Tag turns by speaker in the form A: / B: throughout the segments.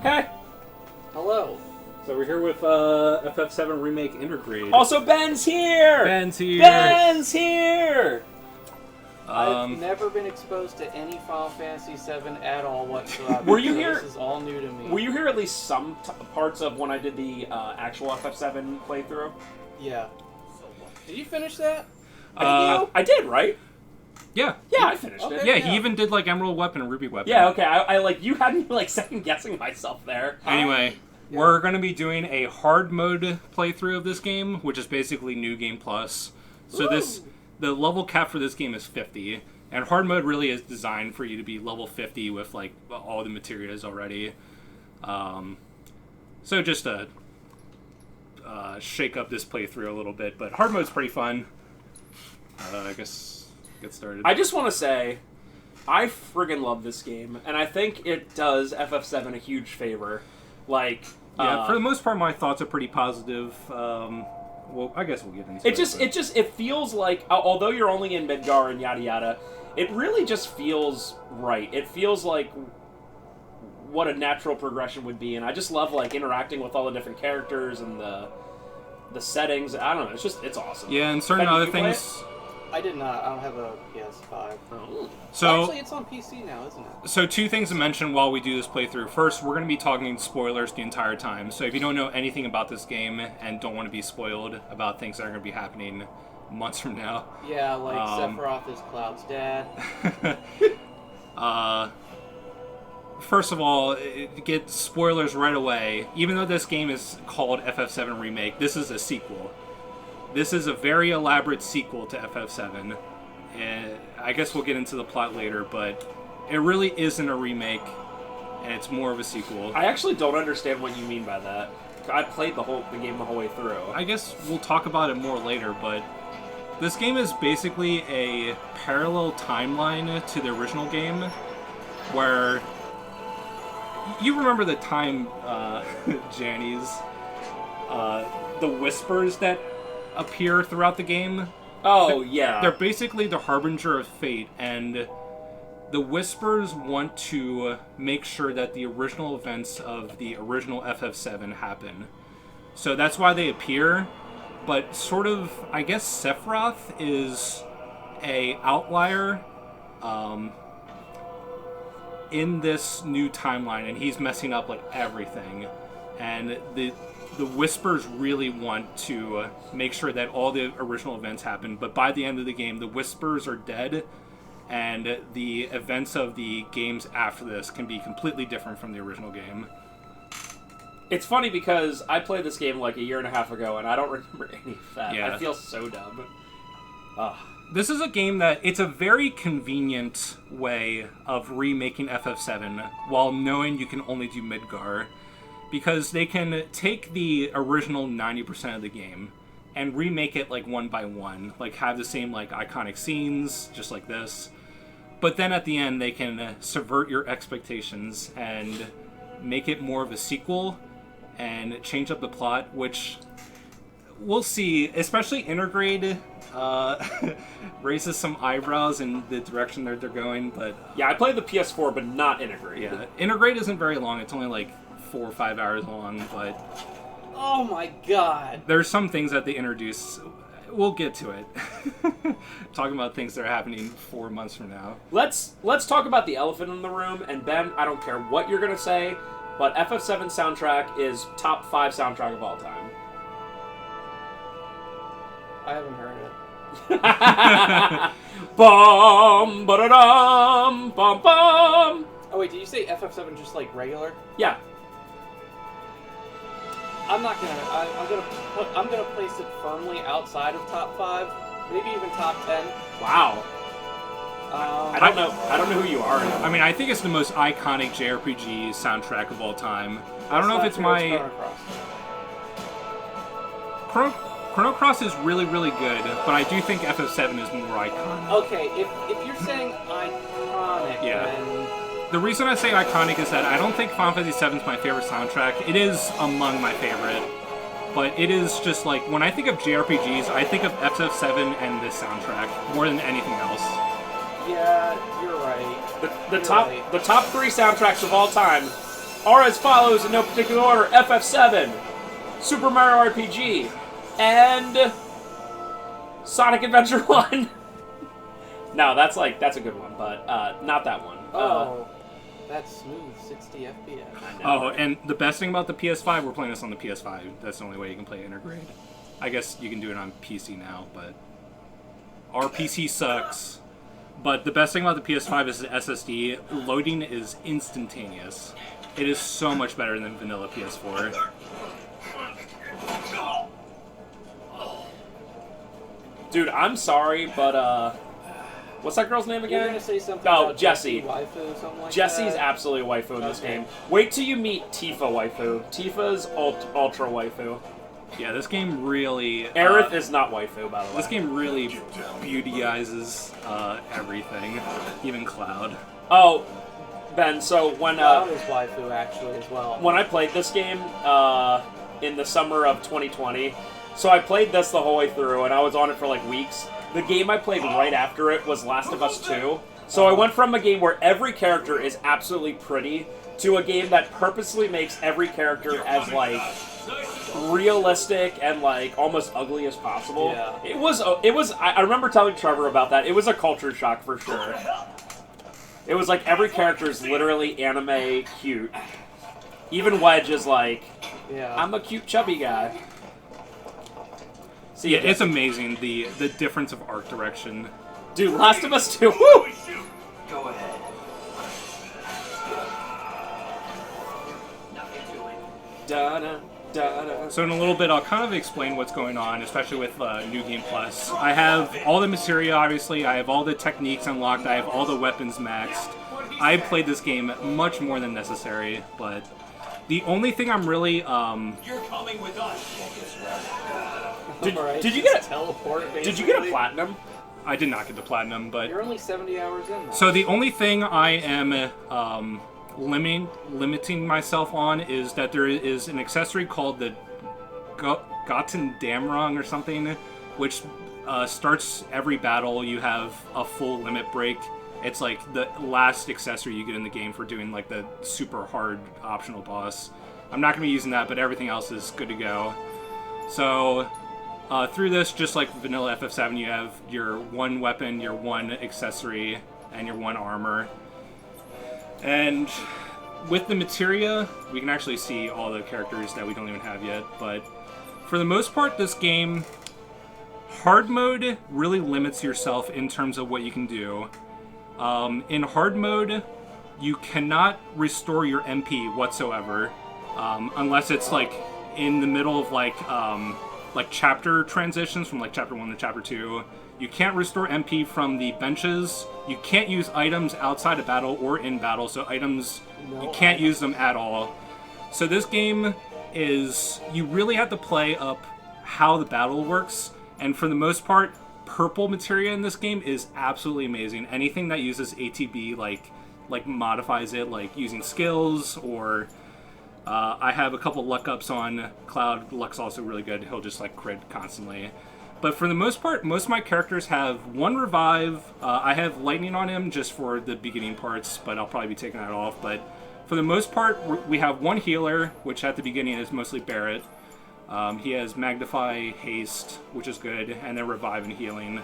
A: Hey.
B: Hello.
A: So we're here with FF7 Remake Intergrade.
C: Also, Ben's here!
A: Ben's here!
C: Ben's here!
B: I've never been exposed to any Final Fantasy VII at all whatsoever.
C: Were you here?
B: This is all new to me.
C: Were you here at least some parts of when I did the actual FF7 playthrough?
B: Yeah. Did you finish that?
C: I did, right?
A: Yeah.
C: Yeah, I finished it.
A: Yeah, he even did like Emerald Weapon and Ruby Weapon.
C: Yeah, okay. I like you had me like second guessing myself there.
A: Anyway, we're going to be doing a hard mode playthrough of this game, which is basically New Game Plus. So the level cap for this game is 50, and hard mode really is designed for you to be level 50 with like all the materials already. So just to shake up this playthrough a little bit, but hard mode's pretty fun. I guess get started.
C: I just want to say, I friggin' love this game, and I think it does FF7 a huge favor. Like,
A: yeah, for the most part, my thoughts are pretty positive. Well, I guess we'll get into it.
C: It feels like, although you're only in Midgar and yada yada, it really just feels right. It feels like what a natural progression would be, and I just love like interacting with all the different characters and the settings. I don't know, it's awesome.
A: Yeah, and certain other things.
B: I did not. I don't have a PS5.
C: Oh.
A: So
B: actually, it's on PC now, isn't it?
A: So two things to mention while we do this playthrough. First, we're going to be talking spoilers the entire time. So if you don't know anything about this game and don't want to be spoiled about things that are going to be happening months from now.
B: Yeah, like Sephiroth is Cloud's dad.
A: First of all, get spoilers right away. Even though this game is called FF7 Remake, this is a sequel. This is a very elaborate sequel to FF7. And I guess we'll get into the plot later, but it really isn't a remake, and it's more of a sequel.
C: I actually don't understand what you mean by that. I played the game the whole way through.
A: I guess we'll talk about it more later, but this game is basically a parallel timeline to the original game, where you remember the time, Jannies, the whispers that appear throughout the game.
C: Oh, yeah.
A: They're basically the harbinger of fate, and the Whispers want to make sure that the original events of the original FF7 happen. So that's why they appear, but sort of, I guess Sephiroth is a outlier in this new timeline, and he's messing up like everything. And the Whispers really want to make sure that all the original events happen, but by the end of the game, the Whispers are dead, and the events of the games after this can be completely different from the original game.
C: It's funny because I played this game like a year and a half ago, and I don't remember any of that.
A: Yeah.
C: I feel so dumb.
A: This is a game that, it's a very convenient way of remaking FF7 while knowing you can only do Midgar. Because they can take the original 90% of the game and remake it like one by one, like have the same like iconic scenes, just like this. But then at the end, they can subvert your expectations and make it more of a sequel and change up the plot, which we'll see. Especially Intergrade raises some eyebrows in the direction that they're going. But
C: yeah, I played the PS4, but not Intergrade.
A: Yeah, Intergrade isn't very long. It's only like 4 or 5 hours long, but
B: oh my god,
A: there's some things that they introduce. We'll get to it. Talking about things that are happening 4 months from now.
C: Let's talk about the elephant in the room. And Ben, I don't care what you're gonna say, but FF7 soundtrack is top 5 soundtrack of all time.
B: I haven't heard it.
C: Bum ba-da-dum, bum bum.
B: Oh wait, did you say FF7 just like regular?
C: Yeah.
B: I'm gonna place it firmly outside of top 5, maybe even top 10.
C: Wow. I don't know who you are.
A: I mean, I think it's the most iconic JRPG soundtrack of all time. I don't know if it's my Chrono Cross is really, really good, but I do think FF7 is more iconic.
B: Okay, if you're saying iconic, then
A: the reason I say iconic is that I don't think Final Fantasy VII is my favorite soundtrack. It is among my favorite, but it is just like, when I think of JRPGs, I think of FF7 and this soundtrack more than anything else.
B: Yeah, you're right.
C: The top 3 soundtracks of all time are as follows in no particular order: FF7, Super Mario RPG, and Sonic Adventure 1. No, that's a good one, but not that one.
B: Oh, that's smooth, 60 FPS.
A: Oh, and the best thing about the PS5, we're playing this on the PS5. That's the only way you can play Intergrade. I guess you can do it on PC now, but our PC sucks. But the best thing about the PS5 is the SSD. Loading is instantaneous. It is so much better than vanilla PS4.
C: Dude, I'm sorry, but what's that girl's name again?
B: You're gonna say something
C: Oh,
B: about
C: Jessie.
B: Waifu, something like
C: Jessie's
B: that?
C: absolutely a waifu in this game. Wait till you meet Tifa waifu. Tifa's ultra waifu.
A: Yeah, this game really...
C: Aerith is not waifu, by the way.
A: This game really beautyizes everything, even Cloud.
C: Oh, Ben, so when
B: Cloud is waifu, actually, as well.
C: when I played this game in the summer of 2020, so I played this the whole way through, and I was on it for like weeks. The game I played right after it was Last of Us 2. So I went from a game where every character is absolutely pretty to a game that purposely makes every character as, like, realistic and, like, almost ugly as possible.
B: Yeah.
C: It was, I remember telling Trevor about that. It was a culture shock for sure. It was like every character is literally anime cute. Even Wedge is like,
B: Yeah.
C: I'm a cute chubby guy.
A: Yeah, it's amazing, the difference of art direction.
C: Dude, Last of Us 2, woo!
D: Go ahead.
C: Da-da, da-da.
A: So in a little bit, I'll kind of explain what's going on, especially with New Game Plus. I have all the materia, obviously. I have all the techniques unlocked. I have all the weapons maxed. I played this game much more than necessary, but the only thing I'm really...
D: You're coming with us.
C: Did you get a
B: teleport?
C: Did you get a platinum?
A: I did not get the platinum, but...
B: You're only 70 hours in. Now.
A: So the only thing I am limiting myself on is that there is an accessory called the Gotten Damrung or something, which starts every battle. You have a full limit break. It's like the last accessory you get in the game for doing like the super hard optional boss. I'm not going to be using that, but everything else is good to go. So through this, just like vanilla FF7, you have your one weapon, your one accessory, and your one armor. And with the materia, we can actually see all the characters that we don't even have yet. But for the most part, this game, hard mode really limits yourself in terms of what you can do. In hard mode, you cannot restore your MP whatsoever, unless it's like in the middle of like chapter transitions from like chapter 1 to chapter 2. You can't restore MP from the benches. You can't use items outside of battle or in battle, so items, you can't use them at all. So this game is, you really have to play up how the battle works, and for the most part, purple materia in this game is absolutely amazing. Anything that uses ATB, like modifies it, like using skills, or I have a couple luck ups on Cloud. Luck's also really good. He'll just like crit constantly. But for the most part, most of my characters have one revive. I have lightning on him just for the beginning parts, but I'll probably be taking that off. But for the most part, we have one healer, which at the beginning is mostly Barrett. He has Magnify, Haste, which is good, and then Revive and Healing.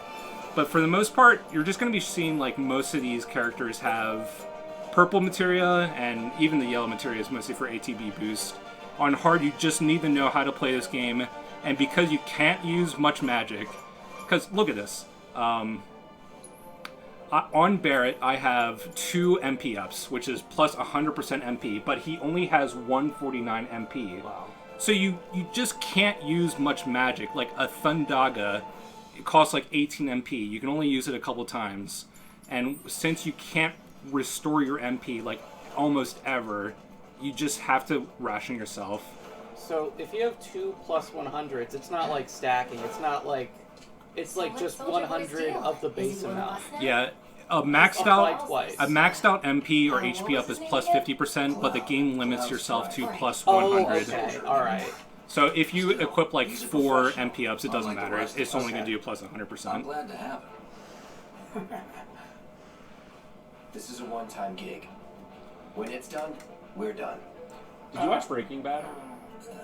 A: But for the most part, you're just going to be seeing like most of these characters have purple materia, and even the yellow materia is mostly for ATB boost. On hard, you just need to know how to play this game, and because you can't use much magic, because look at this. On Barrett, I have 2 MP ups, which is plus 100% MP, but he only has 149 MP.
B: Wow.
A: So you just can't use much magic. Like a Thundaga, it costs like 18 MP. You can only use it a couple times. And since you can't restore your MP like almost ever, you just have to ration yourself.
B: So if you have 2 plus 100s, it's not like stacking. It's not like, it's like just 100 of the base amount.
A: Yeah, a maxed out MP or HP up is plus 50%, but the game limits yourself to plus 100.
B: Oh, okay, all right.
A: So if you equip like 4 MP ups, it doesn't matter. It's only going to do plus 100%.
D: I'm glad to have it. This is a one-time gig. When it's done, we're done.
C: Did you watch Breaking Bad?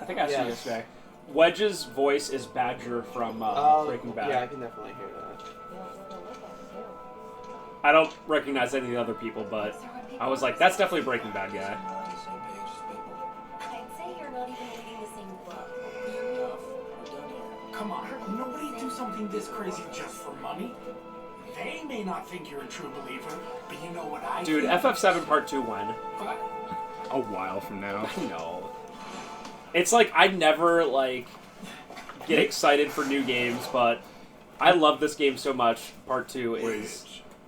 C: I think I asked you
B: Yes.
C: yesterday. Wedge's voice is Badger from Breaking Bad.
B: Yeah, I can definitely hear that.
C: I don't recognize any of the other people, but I was like, that's definitely a Breaking Bad guy.
E: I'd say you're not even reading the same book.
D: Come on, nobody do something this crazy just for money. They may not think you're a true believer, but you know what I
C: Dude,
D: think?
C: FF7 Part 2 when?
D: But
A: A while from now.
C: No. It's like, I never, like, get excited for new games, but I love this game so much. Part 2 is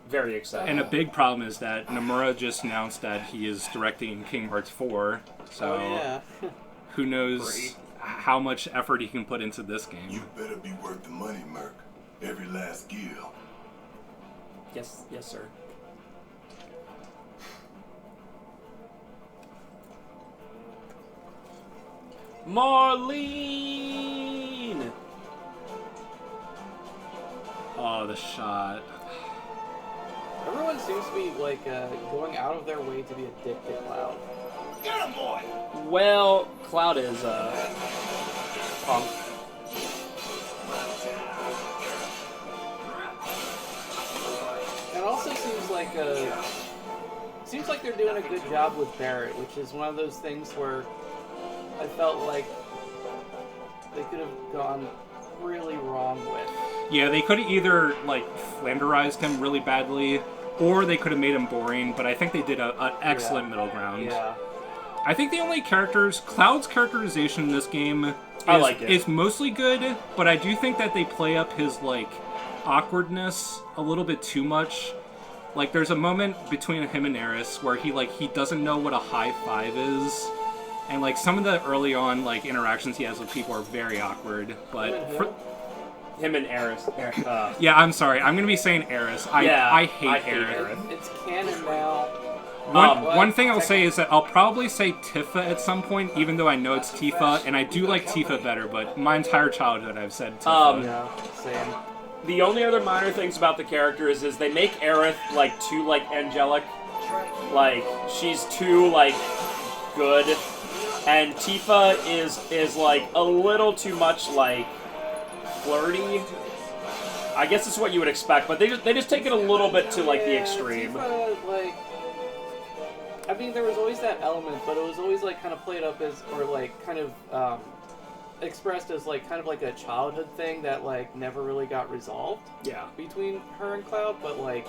C: very exciting.
A: And a big problem is that Nomura just announced that he is directing Kingdom Hearts 4, so
B: Oh, yeah.
A: who knows how much effort he can put into this game.
F: You better be worth the money, Merc. Every last gil.
C: Yes, sir. Marlene!
A: Oh, the shot.
B: Everyone seems to be like going out of their way to be addicted to Cloud.
D: get him, boy!
C: Well, Cloud is, punk.
B: And it also seems like they're doing a good job with Barrett, which is one of those things where I felt like they could have gone really wrong with.
A: Yeah, they could have either, like, flanderized him really badly, or they could have made him boring, but I think they did an excellent middle ground.
B: Yeah.
A: I think the only characters... Cloud's characterization in this game
C: I like it.
A: is mostly good, but I do think that they play up his, like, awkwardness a little bit too much. Like, there's a moment between him and Eris where he doesn't know what a high five is. And, like, some of the early on, like, interactions he has with people are very awkward, but...
C: Him and Eris.
A: Yeah, I'm sorry. I'm gonna be saying Eris. I hate Eris.
B: It's canon now.
A: One thing I'll say is that I'll probably say Tifa at some point, even though I know it's Tifa, and I do like Tifa better, but my entire childhood I've said Tifa.
B: Yeah, same.
C: The only other minor things about the characters is they make Aerith, like, too, like, angelic. Like, she's too, like, good. And Tifa is like, a little too much, like, flirty. I guess it's what you would expect, but they just take it a little bit to, like, the extreme.
B: Tifa, like, I mean, there was always that element, but it was always, like, kind of played up as, or, like, kind of, expressed as, like, kind of like a childhood thing that, like, never really got resolved.
C: Yeah.
B: Between her and Cloud, but, like,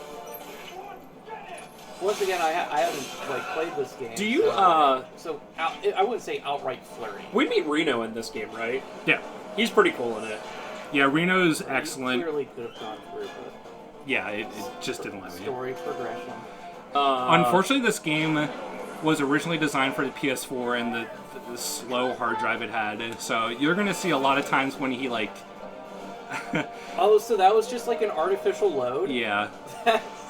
B: once again, I haven't, like, played this game.
C: Do you,
B: I wouldn't say outright flirty.
C: We meet Reno in this game, right?
A: Yeah.
C: He's pretty cool in it.
A: Yeah, Reno's excellent.
B: Clearly could have gone through, but
A: Yeah, it just didn't let me.
B: story progression.
A: Unfortunately, this game was originally designed for the PS4 and the slow hard drive it had, so you're gonna see a lot of times when he, like...
B: Oh, so that was just like an artificial load?
A: Yeah.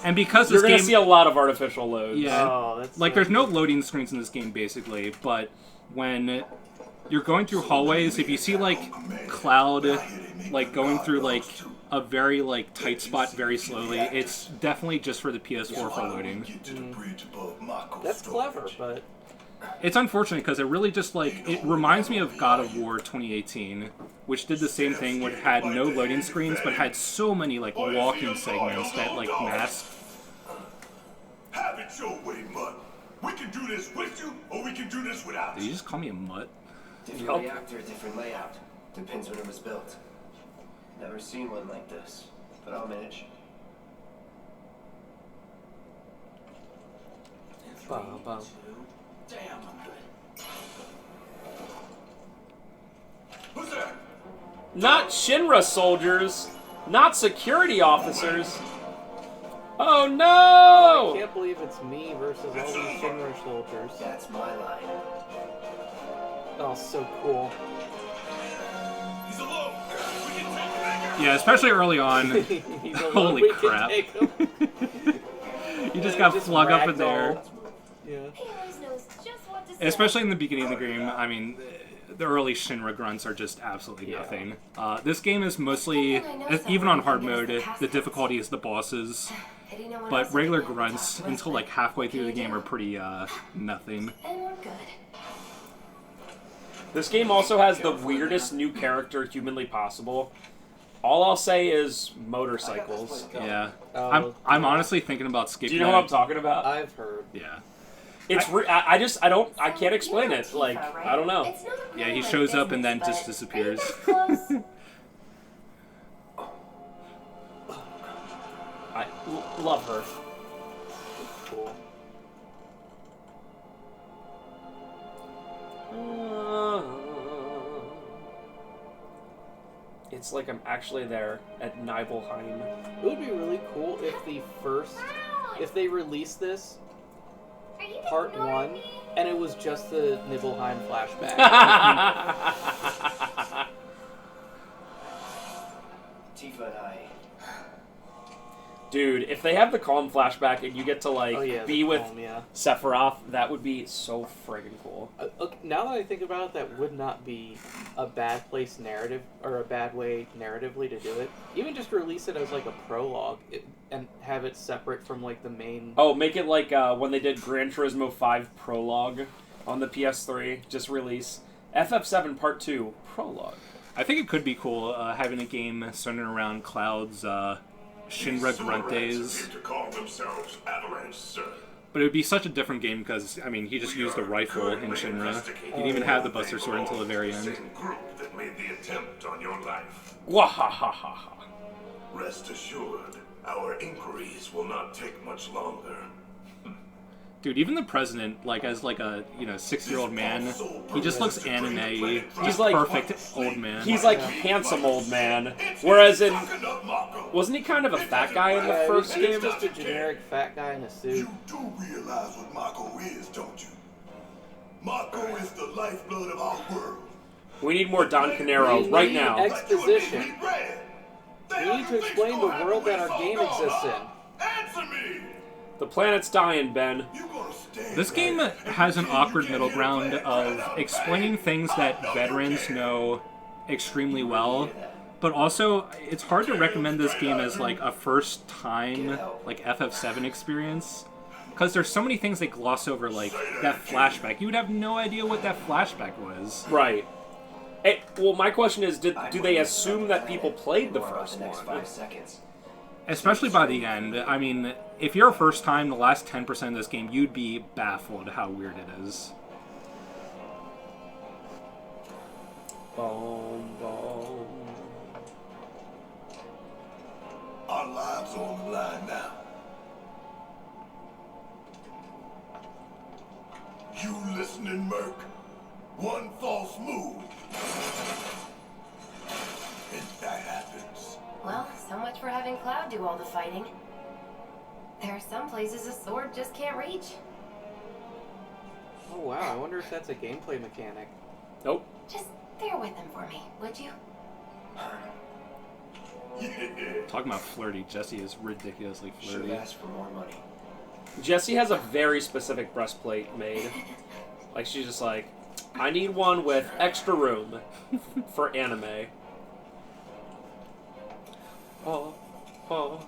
A: And because
C: You're
A: this
C: gonna
A: game...
C: see a lot of artificial loads.
A: Yeah.
B: Oh, that's
A: Like,
B: so
A: there's no loading screens in this game, basically, but when you're going through hallways, if you see, like, Cloud, like, going through, like, a very, like, tight spot very slowly, it's definitely just for the PS4 for loading.
B: That's clever, but
A: It's unfortunate because it really just, like, it reminds me of God of War 2018, which did the same thing, which had no loading screens, but had so many, like, walking segments that, like, masked.
F: Have it your way, Mutt. We can do this with you, or we can do this without
A: Did you just call me a mutt?
G: Different reactor, different layout. Depends when it was built. Never seen one like this, but I'll manage.
B: Bum.
D: Damn, I'm good.
F: Who's that?
C: Not Shinra soldiers, not security officers. Oh
B: I
C: no!
B: can't believe it's me versus all these Shinra soldiers.
G: That's my line.
B: Oh, so cool.
F: He's alone. We can take him back.
A: Yeah, especially early on.
B: He's alone,
A: Holy
B: we can
A: crap.
B: take him.
A: You just got flung up in there.
B: ragdoll. Yeah.
E: He always knows just what to say.
A: Especially in the beginning of the game, I mean, the early Shinra grunts are just absolutely
B: Yeah.
A: nothing. This game is mostly, even on hard mode, the difficulty is the bosses, but regular grunts until like halfway through the game are pretty nothing.
E: And we're good.
C: This game also has the weirdest new character humanly possible. All I'll say is motorcycles.
A: Yeah.
B: Oh,
A: I'm honestly thinking about skipping
C: Do you know what I'm talking about?
B: I've heard.
A: Yeah.
C: It's I can't explain it. Like, I don't know.
E: It's not
A: Yeah, he
E: really my
A: shows up and
E: business,
A: then just
E: but
A: disappears.
E: are you guys close?
C: I love her.
B: Cool.
C: It's like I'm actually there at Nibelheim.
B: It would be really cool if they released this
E: Are you
B: part
E: ignoring
B: 1
E: me?
B: and it was just the Nibelheim flashback.
G: Tifa and I.
C: Dude, if they have the Calm flashback and you get to like
B: Oh yeah,
C: be
B: the
C: with
B: poem, yeah.
C: Sephiroth, that would be so friggin' cool.
B: Okay, now that I think about it, that would not be a bad place narrative or a bad way narratively to do it. Even just release it as like a prologue and have it separate from like the main.
C: Oh, make it like when they did Gran Turismo 5 Prologue on the PS3. Just release FF7 Part 2 Prologue.
A: I think it could be cool having a game centered around Cloud's Shinra grunt days.
F: To call themselves Avalanche, sir.
A: But it would be such a different game because, I mean, he just used a rifle in Shinra. He didn't even have the Buster Sword until the very end.
F: Same group that made the attempt on your life.
C: Wahahaha.
F: Rest assured, our inquiries will not take much longer.
A: Dude, even the president, like, as like a, 6-year-old man, he just looks anime. He's
C: like-
A: perfect old man.
C: He's like handsome old man. Whereas in wasn't he kind of a fat guy in the
B: Yeah,
C: first
B: he's
C: game?
B: just a generic fat guy in a suit.
F: You do realize what Mako is, don't you? Mako is the lifeblood of our world.
C: We need more Don Canero right now.
B: Exposition. We need to explain the world that our game exists in.
F: Answer me!
C: The planet's dying, Ben.
F: You gonna stand
A: This game has an awkward middle ground of explaining things that veterans know extremely well, but also it's hard to recommend this game as like a first time like FF7 experience because there's so many things they gloss over, like that flashback. You would have no idea what that flashback was.
C: Right. Well, my question is, do they assume that people played the
G: More about
C: first
G: the next
C: one?
G: 5 seconds.
A: Especially by the end. I mean, if you're a first time, the last 10% of this game, you'd be baffled how weird it is.
C: Boom, boom.
F: Our lives are on the line now. You listening, Merc? One false move. And that happens.
E: Well, so much for having Cloud do all the fighting. There are some places a sword just can't reach.
B: Oh wow, I wonder if that's a gameplay mechanic.
C: Nope.
E: Just bear with him for me, would you?
F: Yeah.
A: Talking about flirty, Jesse is ridiculously
G: Should have
A: flirty.
G: asked for more money.
C: Jesse has a very specific breastplate made. Like, she's just like, I need one with extra room for anime. Oh, oh.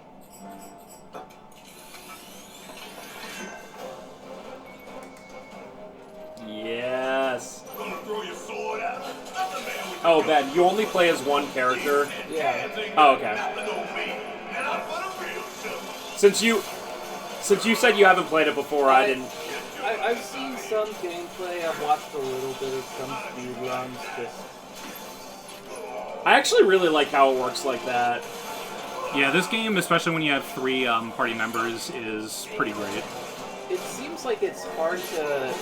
C: Yes.
F: Gonna throw your sword out? Nothing man with
C: Oh, Ben, you only play as one character.
B: Yeah.
C: Oh, okay.
F: nothing on me. And I'm for the real stuff.
C: Since you said you haven't played it before, I didn't.
B: I've seen some gameplay. I've watched a little bit of some speedruns. Just
C: I actually really like how it works like that.
A: Yeah, this game, especially when you have 3 party members, is pretty great.
B: it seems like it's hard to.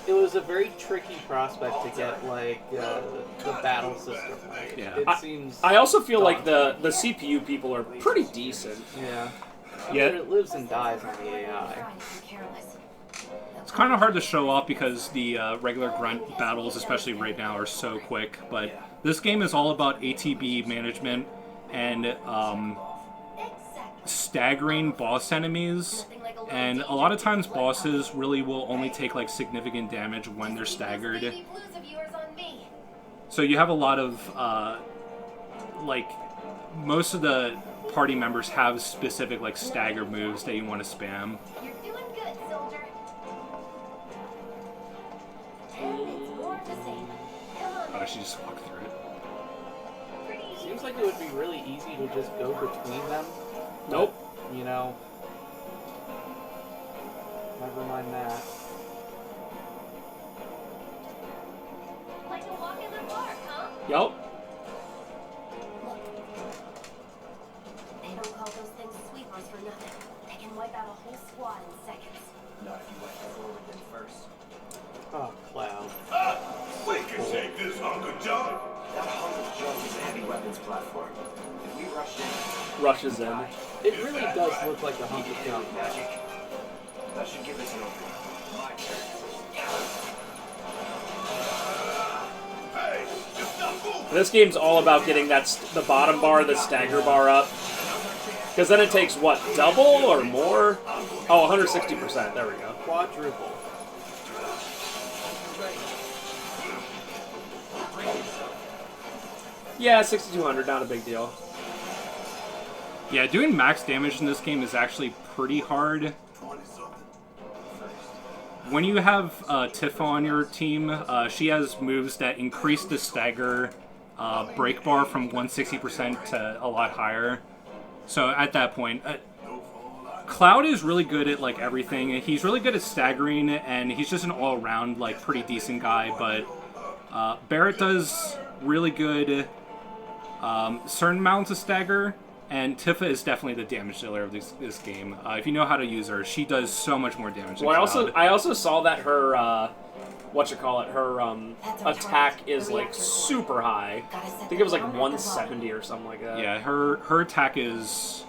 B: It was a very tricky prospect to get like the battle system right.
A: Yeah.
B: It seems.
C: I also feel like the CPU people are pretty decent.
B: Yeah.
A: Yeah.
B: It lives and dies on the AI.
E: Trying to be careless.
A: It's kind of hard to show off because the regular grunt battles, especially right now, are so quick. But this game is all about ATB management and
E: Exactly.
A: staggering boss enemies. And a lot of times bosses really will only take like significant damage when they're staggered.
E: Baby blues of yours on me.
A: So you have a lot of like most of the party members have specific like stagger moves that you want to spam.
E: You're doing good, soldier.
A: just walk through it.
B: Seems like it would be really easy to just go between them.
C: Nope.
B: You know. Never mind that.
E: Like a walk in the park, huh?
C: Yup.
E: They don't call those things sweepers for nothing. They can wipe out a whole squad in seconds.
G: Not if you went forward them first.
B: Oh, Cloud.
F: We can take this hunk of junk.
G: That hunk of junk is a heavy weapons platform. If we rush in,
C: Rushes in.
B: It really does look like a hunk of junk.
G: magic. That should give us an opening. My turn.
F: Hey, just stop moving.
C: This game's all about getting the bottom bar, the stagger bar up. Because then it takes, what, double or more? Oh, 160%. There we go.
B: Quadruple.
C: Yeah, 6,200, not a big deal.
A: Yeah, doing max damage in this game is actually pretty hard.
F: 20-something.
A: When you have Tifa on your team, she has moves that increase the stagger break bar from 160% to a lot higher. So at that point, Cloud is really good at like everything. He's really good at staggering, and he's just an all-around like pretty decent guy. But Barrett does really good certain amounts of stagger, and Tifa is definitely the damage dealer of this game. If you know how to use her, she does so much more damage than Cloud.
C: I also saw that her her attack is like super high. I think it was like 170 or something like that.
A: Yeah, her attack is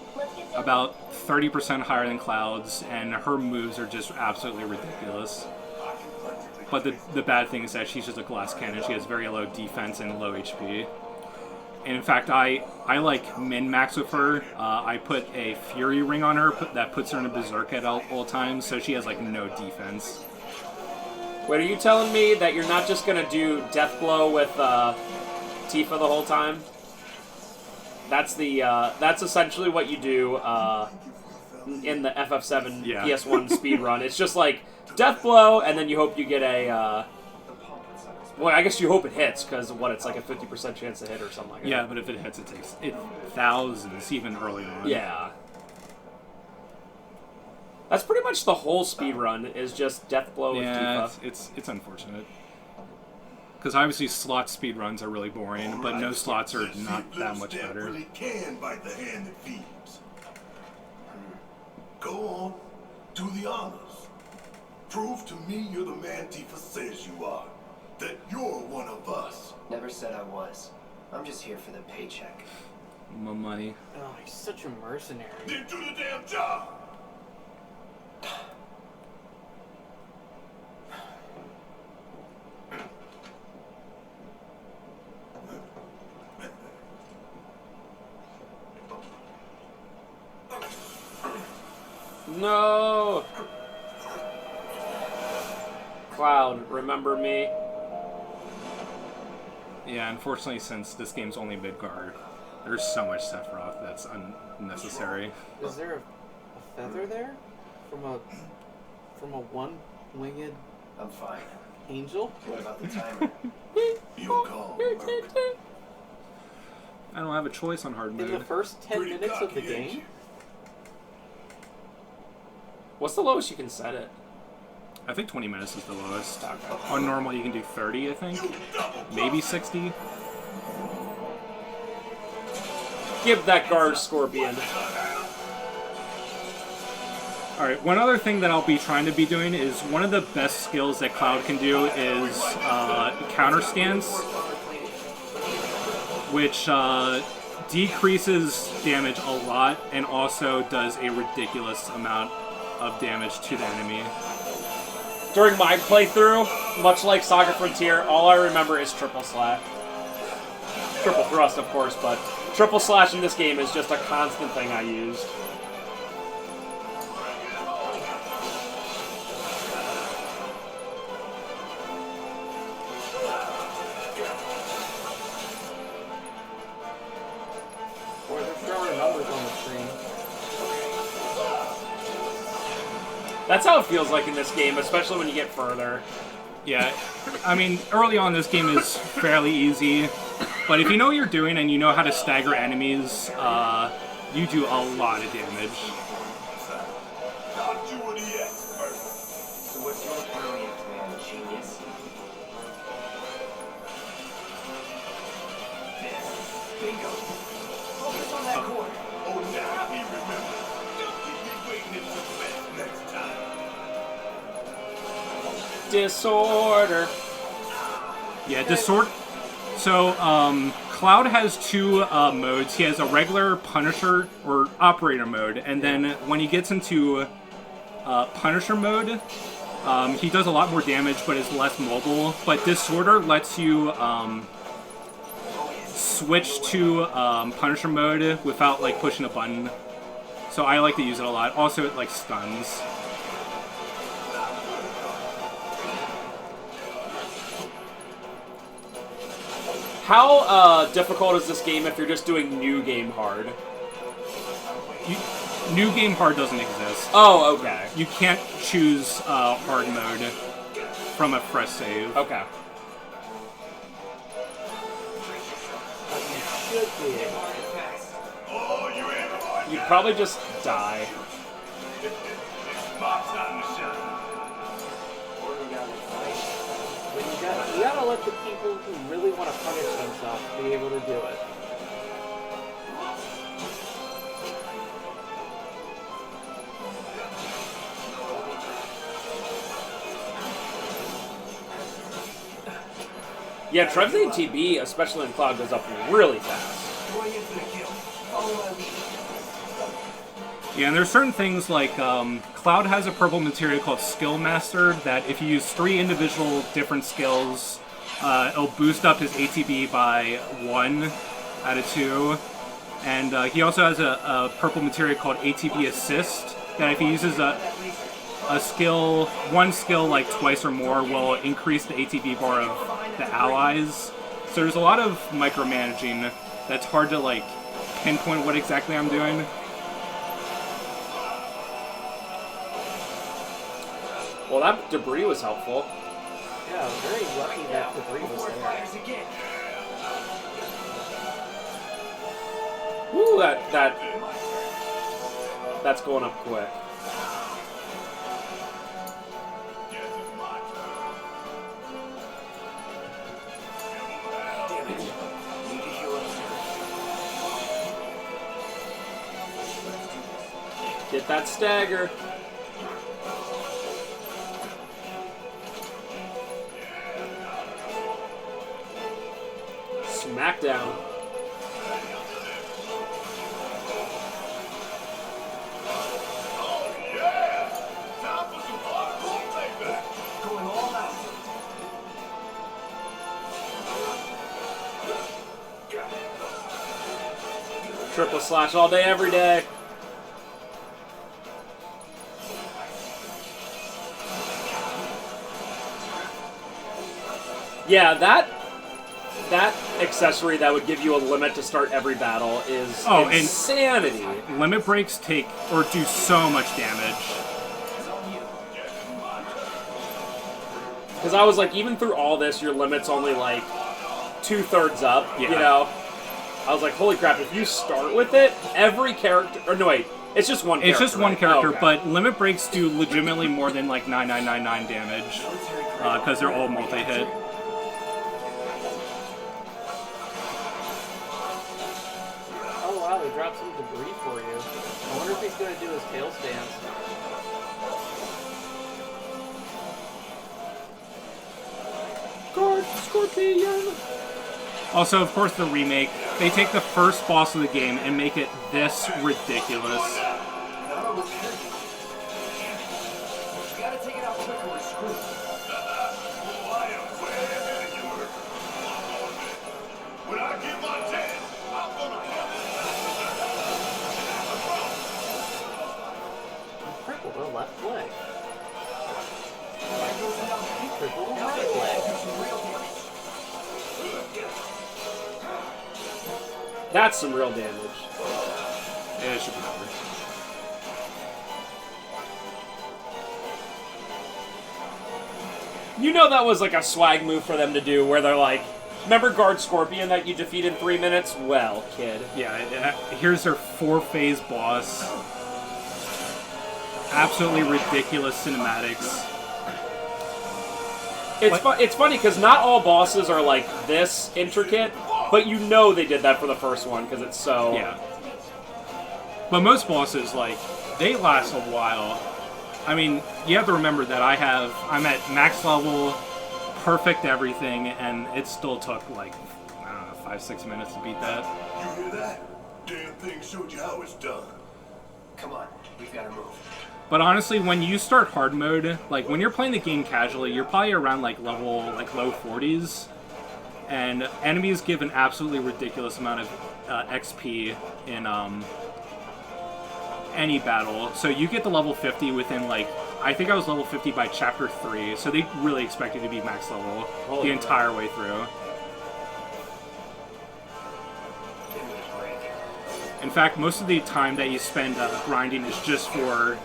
A: about 30% higher than Cloud's, and her moves are just absolutely ridiculous. But the bad thing is that she's just a glass cannon. She has very low defense and low HP. And in fact, I like min-max with her. I put a Fury Ring on her that puts her in a Berserk at all times, so she has like no defense.
C: Wait, are you telling me that you're not just gonna do Death Blow with Tifa the whole time? That's essentially what you do in the FF7
A: Yeah.
C: PS1 speedrun. It's just like Death Blow, and then you hope you get a. Well, I guess you hope it hits, because it's like a 50% chance to hit or something like that.
A: Yeah, but if it hits, it takes thousands, even early on.
C: Yeah. That's pretty much the whole speedrun, is just Death Blow with
A: Yeah,
C: Tifa.
A: it's unfortunate. Because obviously slot speedruns are really boring, but no slots are not that much better.
F: Really can bite the hand that feeds. Go on, do the honors. Prove to me you're the man Tifa says you are. That you're one of us.
G: Never said I was. I'm just here for the paycheck.
A: My money.
B: Oh, he's such a mercenary.
F: Then do the damn job.
C: No! Cloud, remember me?
A: Yeah, unfortunately, since this game's only Midgard, there's so much Sephiroth that's unnecessary.
B: Is there a feather there? From a one-winged
G: I'm fine.
B: angel?
G: What about the timer?
F: You call Merc.
A: I don't have a choice on hard
B: In the
A: mode.
B: first 10
F: Pretty
B: minutes of the
F: cocky, ain't
B: game?
F: you?
C: What's the lowest you can set it?
A: I think 20 minutes is the lowest.
C: Okay.
A: On normal, you can do 30, I think. Maybe 60.
C: Give that guard Scorpion.
A: Alright, one other thing that I'll be trying to be doing is one of the best skills that Cloud can do is counter stance, which decreases damage a lot and also does a ridiculous amount of damage to the enemy.
C: During my playthrough, much like Saga Frontier, all I remember is triple slash. Triple thrust, of course, but triple slash in this game is just a constant thing I used.
B: Or they're throwing numbers on the screen.
C: That's how it feels like in this game, especially when you get further.
A: Yeah, I mean, early on this game is fairly easy, but if you know what you're doing and you know how to stagger enemies, you do a lot of damage.
F: Thought you were the expert.
G: So what's your brilliant plan, genius? This. Bingo. Focus on that cord.
F: Oh, now he remembers. Don't keep me waiting in suspense next time.
C: Disorder.
A: Yeah, So, Cloud has two modes. He has a regular Punisher or Operator mode, and then when he gets into Punisher mode, he does a lot more damage, but is less mobile. But Disorder lets you switch to Punisher mode without like pushing a button. So I like to use it a lot. Also, it like stuns.
C: How difficult is this game if you're just doing New Game Hard?
A: New Game Hard doesn't exist.
C: Oh, okay.
A: You can't choose hard mode from a fresh save.
C: Okay.
B: Should be.
F: Oh, you in, boy?
C: You'd probably just die.
F: It's my time to shine.
B: When you gotta let the people who really want to punish themselves be able to do it.
C: Yeah, Trev's ATB, especially in Cloud, goes up really fast.
G: Going in for the kill. Follow my lead.
A: Yeah, and there's certain things like Cloud has a purple material called Skill Master that if you use 3 individual different skills, it'll boost up his ATB by 1 out of 2. And he also has a purple material called ATB Assist that if he uses one skill like twice or more will increase the ATB bar of the allies. So there's a lot of micromanaging that's hard to like pinpoint what exactly I'm doing.
C: Well, that debris was helpful.
B: Yeah, very lucky that debris was
G: Before it
B: there.
G: fires again.
C: Woo, that's going up quick.
G: Damn it. Need to heal up soon.
C: Get that stagger. Smackdown.
G: Going all out.
C: Triple slash all day, every day. Yeah, that accessory that would give you a limit to start every battle is insanity.
A: Limit breaks take or do so much damage.
C: Because I was like, even through all this, your limit's only like 2/3 up,
A: Yeah.
C: you know? I was like, holy crap, if you start with it, every character... Or no, wait, it's just one character,
A: It's just one
C: right?
A: character,
C: Oh, okay.
A: but limit breaks do legitimately more than like 9999 damage because they're all multi-hit.
B: Oh wow, he dropped some debris for you. I wonder if he's gonna do his tail stance.
A: Guard Scorpion! Also, of course, the remake. They take the first boss of the game and make it this ridiculous.
G: You gotta take it out quicker or screw.
F: When I get my chance, I'm gonna
B: Crippled the left leg. He crippled the right leg.
C: That's some real damage.
A: Yeah, it should be over.
C: You know that was like a swag move for them to do, where they're like, remember Guard Scorpion that you defeat in 3 minutes? Well, kid.
A: Yeah, here's their 4-phase boss. Absolutely ridiculous cinematics.
C: It's funny because not all bosses are like this intricate, but you know they did that for the first one because it's so...
A: Yeah. But most bosses, like, they last a while. I mean, you have to remember that I'm at max level, perfect everything, and it still took, like, I don't know, 5-6 minutes to beat that.
F: You hear that? Damn thing showed you how it's done.
G: Come on, we've got to move.
A: But honestly, when you start hard mode, like, when you're playing the game casually, you're probably around, like, level, like, low 40s. And enemies give an absolutely ridiculous amount of XP in, any battle. So you get to level 50 within, like, I think I was level 50 by chapter 3, so they really expect you to be max level the entire way through. In fact, most of the time that you spend grinding is just for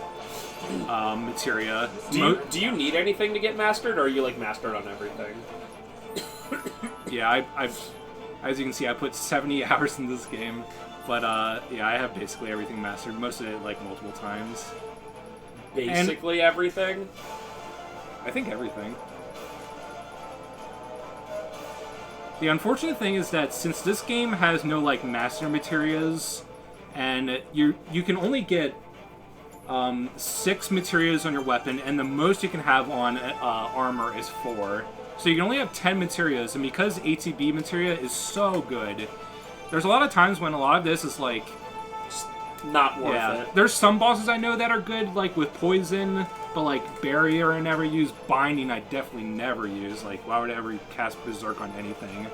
A: materia.
C: Do you need anything to get mastered, or are you, like, mastered on everything?
A: Yeah, I've as you can see, I put 70 hours in this game. But, yeah, I have basically everything mastered. Most of it, like, multiple times.
C: Basically everything?
A: I think everything. The unfortunate thing is that since this game has no, like, master materials, and you can only get 6 materials on your weapon, and the most you can have on armor is 4. So you can only have 10 materials, and because ATB materia is so good... There's a lot of times when a lot of this is, like...
C: Not worth it.
A: There's some bosses I know that are good, like, with poison, but, like, barrier I never use. Binding I definitely never use. Like, why would I ever cast Berserk on anything?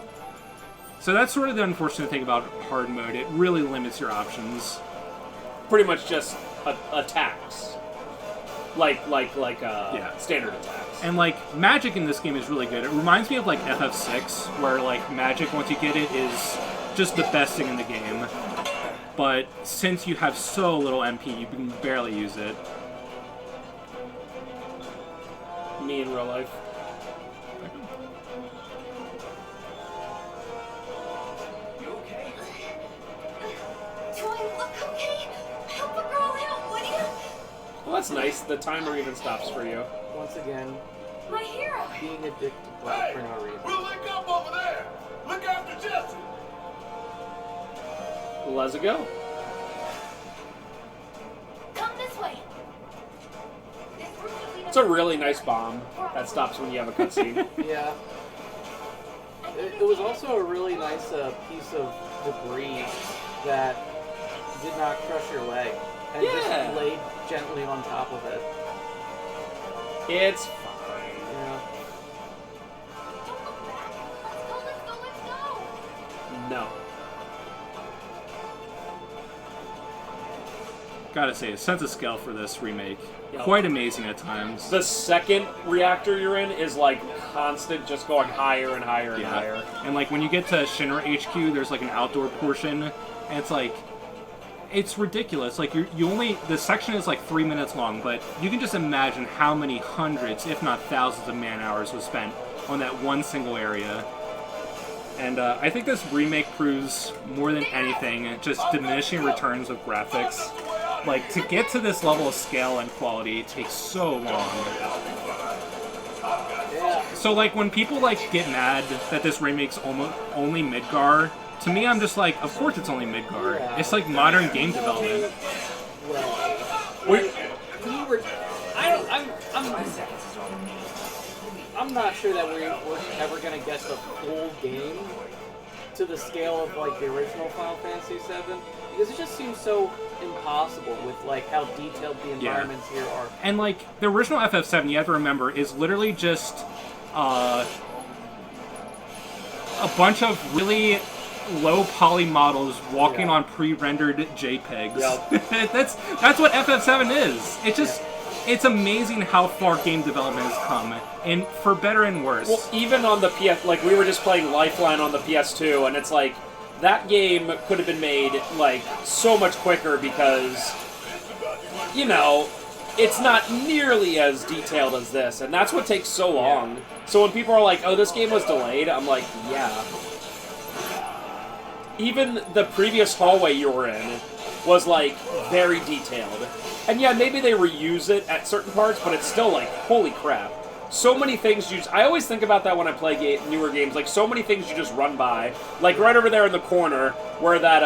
A: So that's sort of the unfortunate thing about hard mode. It really limits your options.
C: Pretty much just attacks. Like standard attacks.
A: And, like, magic in this game is really good. It reminds me of, like, FF6, where, like, magic, once you get it, is... just the best thing in the game. But since you have so little MP, you can barely use it.
C: Me in real life.
D: You okay?
E: Do I look okay? Help a girl out, would you?
C: Well, that's nice. The timer even stops for you.
B: Once again,
E: My hero.
B: being addicted to blood for no reason.
F: We'll link up over there. Look after Jesse.
C: Let's go.
E: Come this way.
C: It's a really nice bomb that stops when you have a cutscene.
B: Yeah. It was also a really nice piece of debris that did not crush your leg and just laid gently on top of it.
C: It's fine.
B: Yeah.
E: Let's go.
C: No.
A: Gotta say, a sense of scale for this remake.
C: Yep.
A: Quite amazing at times.
C: The second reactor you're in is like constant, just going higher and higher and higher.
A: And like when you get to Shinra HQ, there's like an outdoor portion, and it's like, it's ridiculous. Like the section is like 3 minutes long, but you can just imagine how many hundreds, if not thousands of man-hours was spent on that one single area. And I think this remake proves more than anything just diminishing returns with graphics. Like, to get to this level of scale and quality takes so long. So, like, when people, like, get mad that this remake's only Midgar, to me, I'm just like, of course it's only Midgar.
B: Yeah.
A: It's like modern game development.
B: I'm not sure that we're ever gonna get the full game to the scale of like the original Final Fantasy VII, because it just seems so impossible with like how detailed the environments here are.
A: And like the original FF7, you have to remember, is literally just a bunch of really low poly models walking on pre-rendered JPEGs.
C: Yep.
A: that's what FF7 is. It's just it's amazing how far game development has come, and for better and worse.
C: Well, even on the PS, like we were just playing Lifeline on the PS2, and it's like that game could have been made like so much quicker because, you know, it's not nearly as detailed as this, and that's what takes so long. So when people are like, oh, this game was delayed, I'm like, yeah. Even the previous hallway you were in was, like, very detailed. And yeah, maybe they reuse it at certain parts, but it's still like, holy crap. So many things I always think about that when I play newer games, like, so many things you just run by. Like, right over there in the corner, where that,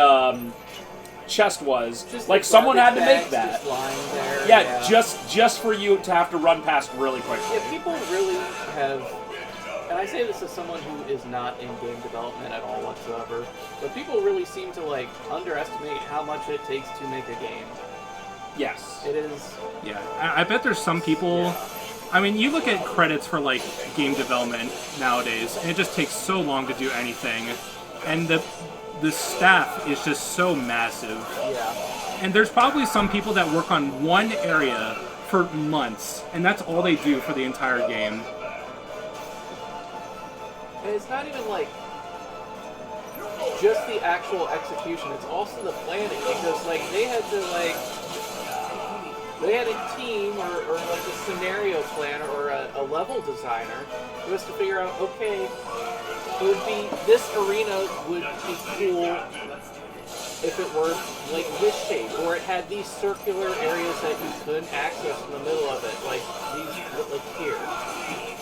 C: chest was.
B: Just
C: like, someone had to make that.
B: Just lying there.
C: Yeah, just for you to have to run past really quickly.
B: Yeah, people really have, and I say this as someone who is not in game development at all whatsoever, but people really seem to, like, underestimate how much it takes to make a game.
C: Yes.
B: It is...
A: Yeah, I bet there's some people...
B: Yeah.
A: I mean, you look at credits for, like, game development nowadays, and it just takes so long to do anything. And the staff is just so massive.
B: Yeah.
A: And there's probably some people that work on one area for months, and that's all they do for the entire game.
B: And it's not even, like, just the actual execution, it's also the planning, because, like, they had to, like... They had a team, or like a scenario planner, or a level designer, who was to figure out, okay, it would be, this arena would be cool if it were like this shape, or it had these circular areas that you couldn't access in the middle of it, like these, like here.